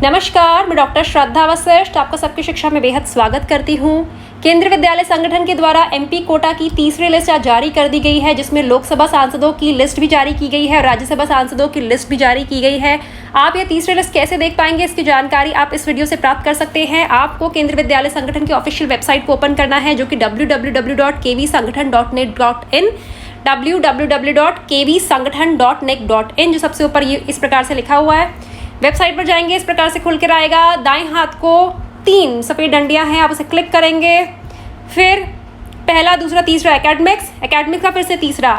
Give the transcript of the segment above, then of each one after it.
नमस्कार, मैं डॉक्टर श्रद्धा वशिष्ठ आपका सबकी शिक्षा में बेहद स्वागत करती हूँ। केंद्रीय विद्यालय संगठन के द्वारा एमपी कोटा की तीसरी लिस्ट आज जारी कर दी गई है, जिसमें लोकसभा सांसदों की लिस्ट भी जारी की गई है और राज्यसभा सांसदों की लिस्ट भी जारी की गई है। आप ये तीसरी लिस्ट कैसे देख पाएंगे, इसकी जानकारी आप इस वीडियो से प्राप्त कर सकते हैं। आपको केंद्रीय विद्यालय संगठन की ऑफिशियल वेबसाइट को ओपन करना है, जो कि www.kvsanghathan.net.in www.kvsanghathan.net.in जो सबसे ऊपर ये इस प्रकार से लिखा हुआ है। वेबसाइट पर जाएंगे, इस प्रकार से खुल कर आएगा। दाएं हाथ को 3 सफ़ेद डंडियां हैं, आप उसे क्लिक करेंगे। फिर पहला, दूसरा, तीसरा एकेडमिक्स का फिर से तीसरा,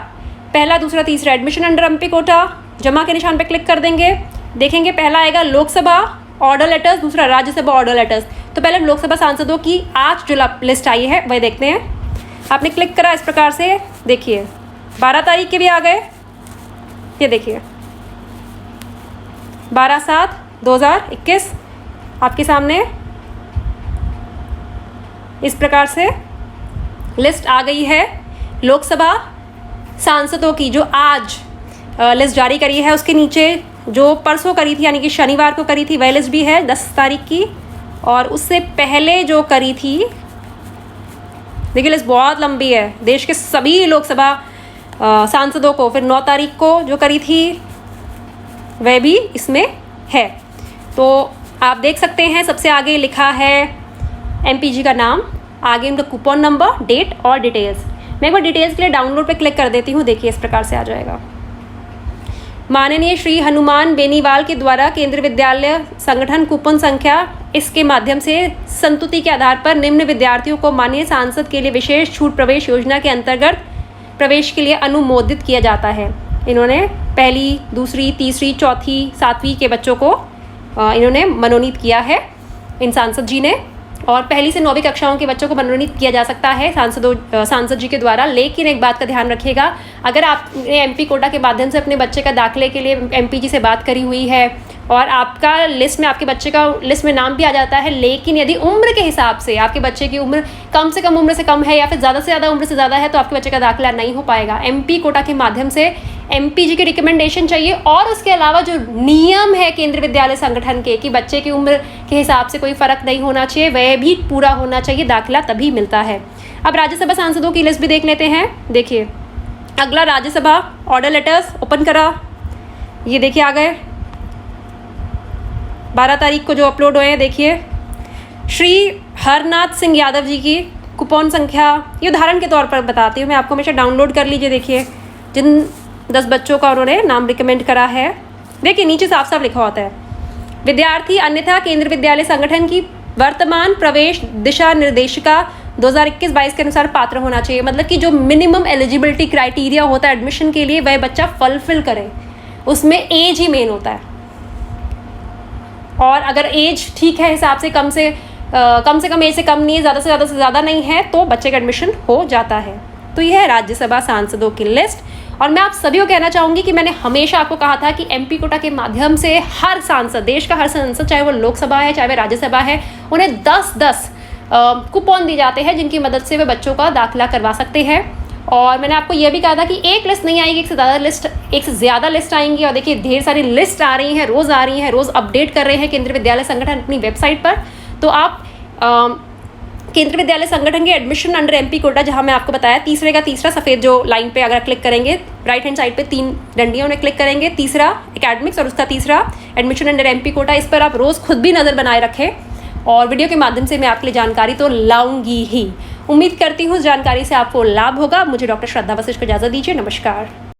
पहला, दूसरा, तीसरा एडमिशन अंडर एमपी कोटा, जमा के निशान पर क्लिक कर देंगे। देखेंगे पहला आएगा लोकसभा ऑर्डर लेटर्स, दूसरा राज्यसभा ऑर्डर लेटर्स। तो पहले लोकसभा सांसदों की आज जो लिस्ट आई है वह देखते हैं। आपने क्लिक करा, इस प्रकार से देखिए 12 तारीख के भी आ गए। ये देखिए 12/7/2021 आपके सामने इस प्रकार से लिस्ट आ गई है लोकसभा सांसदों की, जो आज लिस्ट जारी करी है। उसके नीचे जो परसों करी थी, यानी कि शनिवार को करी थी, वह लिस्ट भी है 10 तारीख की। और उससे पहले जो करी थी, देखिए लिस्ट बहुत लंबी है, देश के सभी लोकसभा सांसदों को। फिर 9 तारीख को जो करी थी वह भी इसमें है। तो आप देख सकते हैं सबसे आगे लिखा है एमपीजी का नाम, आगे उनका कूपन नंबर, डेट और डिटेल्स। मैं एक बार डिटेल्स के लिए डाउनलोड पे क्लिक कर देती हूँ। देखिए इस प्रकार से आ जाएगा। माननीय श्री हनुमान बेनीवाल के द्वारा केंद्रीय विद्यालय संगठन कूपन संख्या इसके माध्यम से संतुति के आधार पर निम्न विद्यार्थियों को माननीय सांसद के लिए विशेष छूट प्रवेश योजना के अंतर्गत प्रवेश के लिए अनुमोदित किया जाता है। इन्होंने पहली, दूसरी, तीसरी, चौथी, 7वीं के बच्चों को इन्होंने मनोनीत किया है, इन सांसद जी ने। और पहली से 9वीं कक्षाओं के बच्चों को मनोनीत किया जा सकता है सांसद जी के द्वारा। लेकिन एक बात का ध्यान रखिएगा, अगर आपने एमपी कोटा के माध्यम से अपने बच्चे का दाखिले के लिए एमपीजी से बात करी हुई है और आपका लिस्ट में, आपके बच्चे का लिस्ट में नाम भी आ जाता है, लेकिन यदि उम्र के हिसाब से आपके बच्चे की उम्र कम से कम उम्र से कम है या फिर ज़्यादा से ज़्यादा उम्र से ज़्यादा है, तो आपके बच्चे का दाखिला नहीं हो पाएगा। एमपी कोटा के माध्यम से एमपीजी की रिकमेंडेशन चाहिए और उसके अलावा जो नियम है केंद्रीय विद्यालय संगठन के कि बच्चे की उम्र के हिसाब से कोई फ़र्क नहीं होना चाहिए, वह भी पूरा होना चाहिए, दाखिला तभी मिलता है। अब राज्यसभा सांसदों की लिस्ट भी देख लेते हैं। देखिए अगला राज्यसभा ऑर्डर लेटर्स ओपन करा, ये देखिए आ गए 12 तारीख को जो अपलोड हुए हैं। देखिए श्री हरनाथ सिंह यादव जी की कूपन संख्या, ये उदाहरण के तौर पर बताती हूँ मैं आपको, हमेशा डाउनलोड कर लीजिए। देखिए जिन 10 बच्चों का उन्होंने नाम रिकमेंड करा है, देखिए नीचे साफ साफ लिखा होता है, विद्यार्थी अन्यथा केंद्रीय विद्यालय संगठन की वर्तमान प्रवेश दिशा निर्देशिका 2021-22 के अनुसार पात्र होना चाहिए। मतलब कि जो मिनिमम एलिजिबिलिटी क्राइटेरिया होता है एडमिशन के लिए, वह बच्चा फुलफिल करे, उसमें एज ही मेन होता है। और अगर एज ठीक है हिसाब से, कम से कम एज से कम नहीं है, ज़्यादा से ज़्यादा नहीं है, तो बच्चे का एडमिशन हो जाता है। तो यह है राज्यसभा सांसदों की लिस्ट। और मैं आप सभी को कहना चाहूँगी कि मैंने हमेशा आपको कहा था कि एमपी कोटा के माध्यम से हर सांसद, देश का हर सांसद, चाहे वो लोकसभा है चाहे वह राज्यसभा है, उन्हें 10-10 कूपन दिए जाते हैं, जिनकी मदद से वे बच्चों का दाखिला करवा सकते हैं। और मैंने आपको यह भी कहा था कि एक लिस्ट नहीं आएगी, एक से ज़्यादा लिस्ट आएंगी। और देखिए ढेर सारी लिस्ट आ रही हैं, रोज़ आ रही हैं, रोज़ अपडेट कर रहे हैं केंद्रीय विद्यालय संगठन अपनी वेबसाइट पर। तो आप केंद्रीय विद्यालय संगठन के एडमिशन अंडर एमपी कोटा, जहां मैं आपको बताया तीसरे का तीसरा सफ़ेद जो लाइन पे अगर क्लिक करेंगे, राइट हैंड साइड पे 3 डंडियों में क्लिक करेंगे, तीसरा एकेडमिक्स और उसका तीसरा एडमिशन अंडर एमपी कोटा, इस पर आप रोज़ खुद भी नज़र बनाए रखें। और वीडियो के माध्यम से मैं आपके लिए जानकारी तो लाऊंगी ही। उम्मीद करती हूँ उस जानकारी से आपको लाभ होगा। मुझे डॉक्टर श्रद्धा वशिष्ठ को इजाज़त दीजिए। नमस्कार।